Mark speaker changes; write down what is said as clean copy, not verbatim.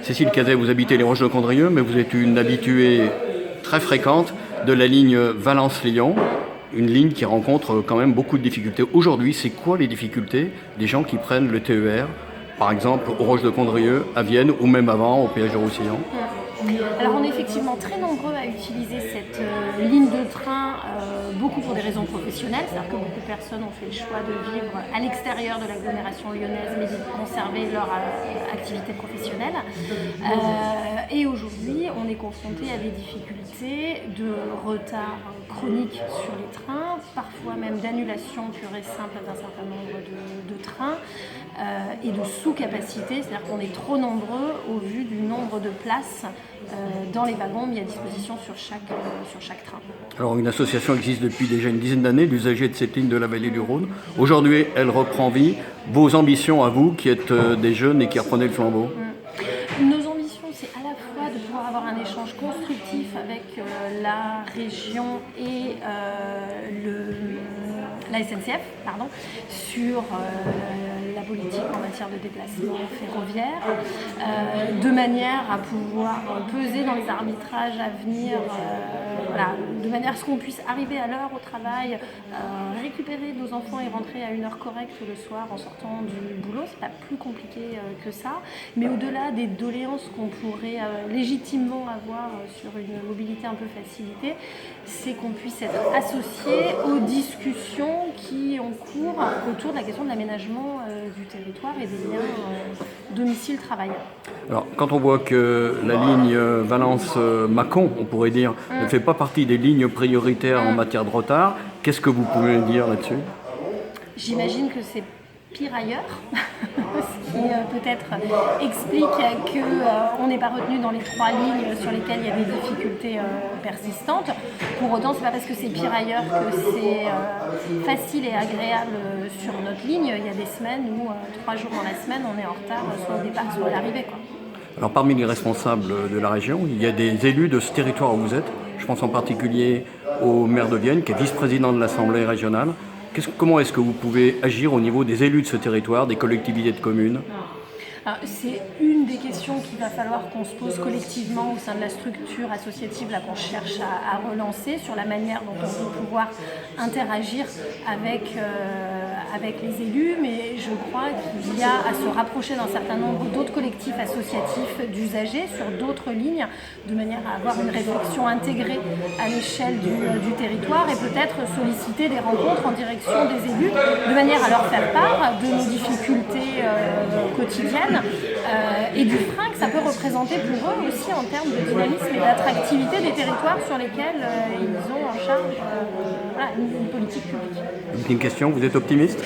Speaker 1: Cécile Cazet, vous habitez les Roches-de-Condrieu, mais vous êtes une habituée très fréquente de la ligne Valence-Lyon, une ligne qui rencontre quand même beaucoup de difficultés. Aujourd'hui, c'est quoi les difficultés des gens qui prennent le TER, par exemple aux Roches-de-Condrieu, à Vienne ou même avant au péage de Roussillon?
Speaker 2: Alors on est effectivement très nombreux à utiliser cette ligne de train, beaucoup pour des raisons professionnelles, c'est-à-dire que beaucoup de personnes ont fait le choix de vivre à l'extérieur de l'agglomération lyonnaise mais de conserver leur activité professionnelle. Et aujourd'hui on est confronté à des difficultés de retard chronique sur les trains, parfois même d'annulation pure et simple d'un certain nombre de trains et de sous-capacité, c'est-à-dire qu'on est trop nombreux au vu du nombre de places dans les wagons mis à disposition sur chaque train.
Speaker 1: Alors une association existe depuis déjà une dizaine d'années, l'usager de cette ligne de la vallée du Rhône. Aujourd'hui, elle reprend vie. Vos ambitions à vous, qui êtes des jeunes et qui reprenez le flambeau?
Speaker 2: Nos ambitions, c'est à la fois de pouvoir avoir un échange constructif avec la région et la SNCF, sur la politique en matière de déplacement ferroviaire, de manière à pouvoir peser dans les arbitrages à venir, de manière à ce qu'on puisse arriver à l'heure au travail, récupérer nos enfants et rentrer à une heure correcte le soir en sortant du boulot. C'est pas plus compliqué que ça, mais au-delà des doléances qu'on pourrait légitimement avoir sur une mobilité un peu facilitée, c'est qu'on puisse être associé aux discussions qui ont cours autour de la question de l'aménagement du territoire et des liens domicile-travail.
Speaker 1: Alors, quand on voit que la ligne Valence-Mâcon, on pourrait dire, ne fait pas partie des lignes prioritaires en matière de retard, qu'est-ce que vous pouvez dire là-dessus?
Speaker 2: J'imagine que c'est pire ailleurs, ce qui peut-être explique qu'on n'est pas retenu dans les 3 lignes sur lesquelles il y a des difficultés persistantes. Pour autant, c'est pas parce que c'est pire ailleurs que c'est facile et agréable sur notre ligne. Il y a des semaines où 3 jours dans la semaine, on est en retard, soit au départ, soit à l'arrivée.
Speaker 1: Alors parmi les responsables de la région, il y a des élus de ce territoire où vous êtes. Je pense en particulier au maire de Vienne, qui est vice-président de l'Assemblée régionale. Comment est-ce que vous pouvez agir au niveau des élus de ce territoire, des collectivités de communes?
Speaker 2: C'est une des questions qu'il va falloir qu'on se pose collectivement au sein de la structure associative là, qu'on cherche à relancer sur la manière dont on peut pouvoir interagir avec les élus, mais je crois qu'il y a à se rapprocher d'un certain nombre d'autres collectifs associatifs d'usagers sur d'autres lignes, de manière à avoir une réflexion intégrée à l'échelle du territoire et peut-être solliciter des rencontres en direction des élus, de manière à leur faire part de nos difficultés quotidiennes et du frein que ça peut représenter pour eux aussi en termes de dynamisme et d'attractivité des territoires sur lesquels ils ont en charge une politique publique.
Speaker 1: Une question, vous êtes optimiste ?